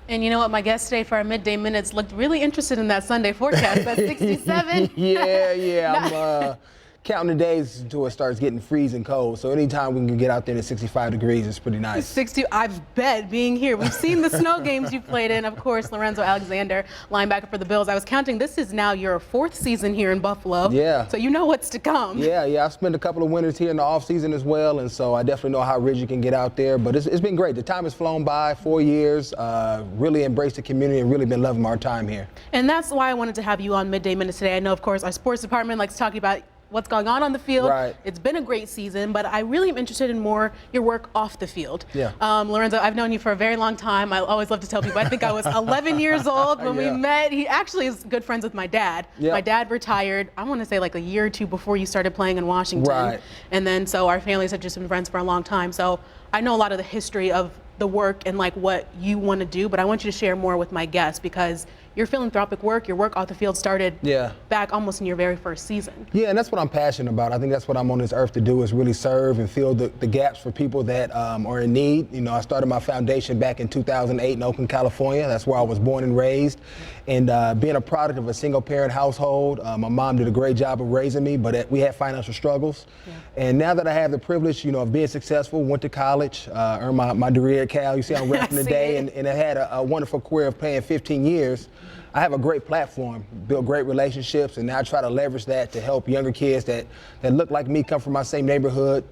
And you know what? My guest today for our Midday Minutes looked really interested in that Sunday forecast. That's 67. I'm counting the days until it starts getting freezing cold. So anytime we can get out there to 65 degrees, it's pretty nice. 60. I bet being here. We've seen the snow games you played in. Of course, Lorenzo Alexander, linebacker for the Bills. I was counting. This is now your 4th season here in Buffalo. Yeah. So you know what's to come. Yeah. I've spent a couple of winters here in the off season as well, and so I definitely know how rigid can get out there. But it's been great. The time has flown by. 4 years. Really embraced the community and really been loving our time here. And that's why I wanted to have you on Midday Minutes today. I know, of course, our sports department likes talking about what's going on the field. Right. It's been a great season, but I really am interested in more your work off the field. Yeah. Lorenzo, I've known you for a very long time. I always love to tell people, I think I was 11 years old when we met. He actually is good friends with my dad. Yeah. My dad retired, I want to say like a year or two before you started playing in Washington. Right. And then so our families have just been friends for a long time. So I know a lot of the history of the work and like what you want to do, but I want you to share more with my guests because your philanthropic work, your work off the field started back almost in your very first season. Yeah, and that's what I'm passionate about. I think that's what I'm on this earth to do, is really serve and fill the gaps for people that are in need. You know, I started my foundation back in 2008 in Oakland, California. That's where I was born and raised. And being a product of a single parent household, my mom did a great job of raising me, but we had financial struggles. Yeah. And now that I have the privilege, of being successful, went to college, earned my degree at Cal. You see I'm repping today, and I had a wonderful career of playing 15 years. I have a great platform, built great relationships, and now I try to leverage that to help younger kids that look like me, come from my same neighborhood,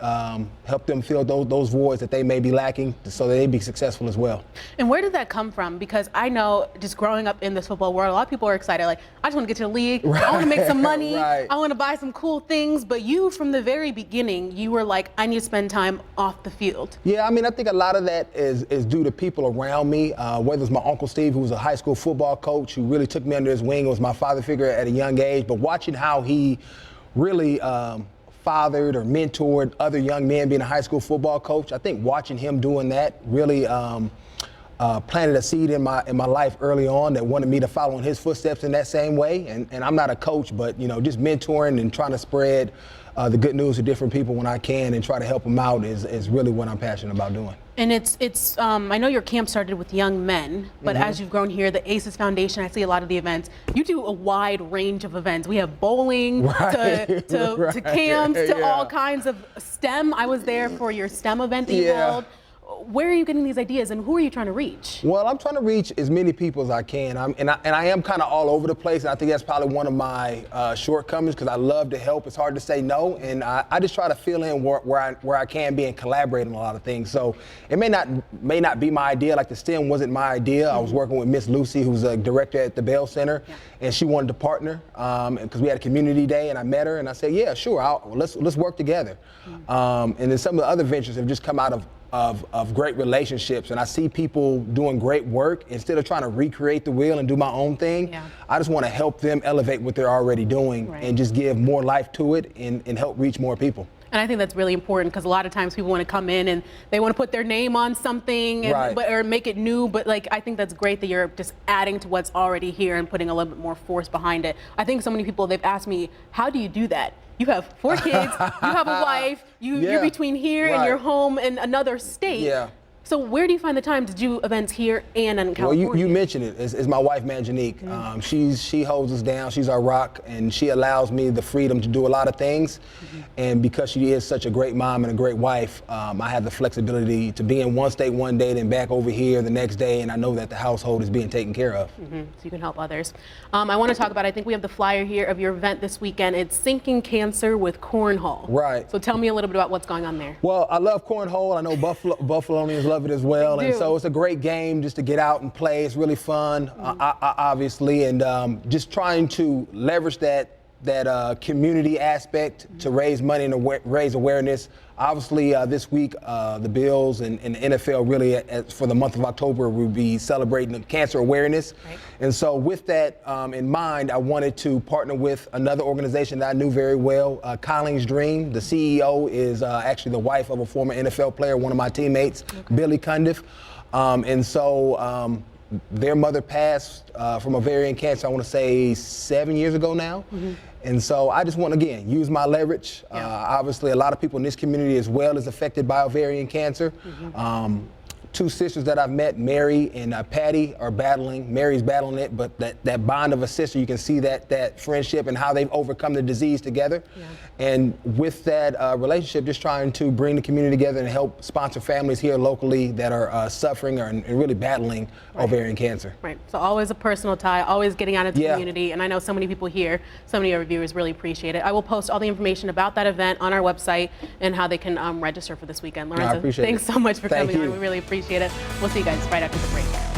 help them fill those voids that they may be lacking so that they be successful as well. And where did that come from? Because I know just growing up in this football world, a lot of people are excited, like, I just want to get to the league, I want to make some money, I want to buy some cool things, but you, from the very beginning, you were like, I need to spend time off the field. Yeah, I mean, I think a lot of that is due to people around me, whether it's my Uncle Steve, who was a high school football coach, who really took me under his wing, was my father figure at a young age, but watching how he really fathered or mentored other young men being a high school football coach, I think watching him doing that really planted a seed in my life early on that wanted me to follow in his footsteps in that same way. And I'm not a coach, but just mentoring and trying to spread the good news to different people when I can and try to help them out is really what I'm passionate about doing. And it's I know your camp started with young men, but as you've grown here, the ACES Foundation, I see a lot of the events. You do a wide range of events. We have bowling to camps to all kinds of STEM. I was there for your STEM event that you held. Where are you getting these ideas, and who are you trying to reach? Well, I'm trying to reach as many people as I can. I am kind of all over the place, and I think that's probably one of my shortcomings, because I love to help. It's hard to say no, and I just try to fill in where I can be and collaborate on a lot of things. So it may not be my idea. Like the STEM wasn't my idea. I was working with Miss Lucy, who's a director at the Bell Center, and she wanted to partner because we had a community day, and I met her, and I said, yeah, sure, let's work together. And then some of the other ventures have just come out of great relationships, and I see people doing great work. Instead of trying to recreate the wheel and do my own thing, I just want to help them elevate what they're already doing and just give more life to it and help reach more people. And I think that's really important, because a lot of times people want to come in and they want to put their name on something or make it new, but like I think that's great that you're just adding to what's already here and putting a little bit more force behind it. I think so many people, they've asked me, how do you do that? You have 4 kids, you have a wife, you're between here and your home in another state. So where do you find the time to do events here and in California? Well, you mentioned it. It's my wife, Manjanique. She holds us down. She's our rock, and she allows me the freedom to do a lot of things. And because she is such a great mom and a great wife, I have the flexibility to be in one state one day, then back over here the next day, and I know that the household is being taken care of. So you can help others. I want to talk about, I think we have the flyer here of your event this weekend. It's Sinking Cancer with Cornhole. Right. So tell me a little bit about what's going on there. Well, I love cornhole. I know Buffalonians love it as well, and so it's a great game just to get out and play. It's really fun, obviously, and just trying to leverage that community aspect to raise money and raise awareness. Obviously, this week, the Bills and the NFL really, for the month of October, will be celebrating cancer awareness. And so with that in mind, I wanted to partner with another organization that I knew very well, Collins Dream. The CEO is actually the wife of a former NFL player, one of my teammates, Billy Cundiff. And so their mother passed from ovarian cancer, I want to say 7 years ago now. And so I just want to, again, use my leverage. Obviously, a lot of people in this community as well is affected by ovarian cancer. two sisters that I've met, Mary and Patty, are battling. Mary's battling it, but that bond of a sister, you can see that friendship and how they've overcome the disease together. Yeah. And with that relationship, just trying to bring the community together and help sponsor families here locally that are suffering and really battling ovarian cancer. Right. So always a personal tie, always getting out into the community. And I know so many people here, so many of our viewers really appreciate it. I will post all the information about that event on our website and how they can register for this weekend. Lorenzo, I appreciate thanks so much for coming on. You. We really appreciate it. We'll see you guys right after the break.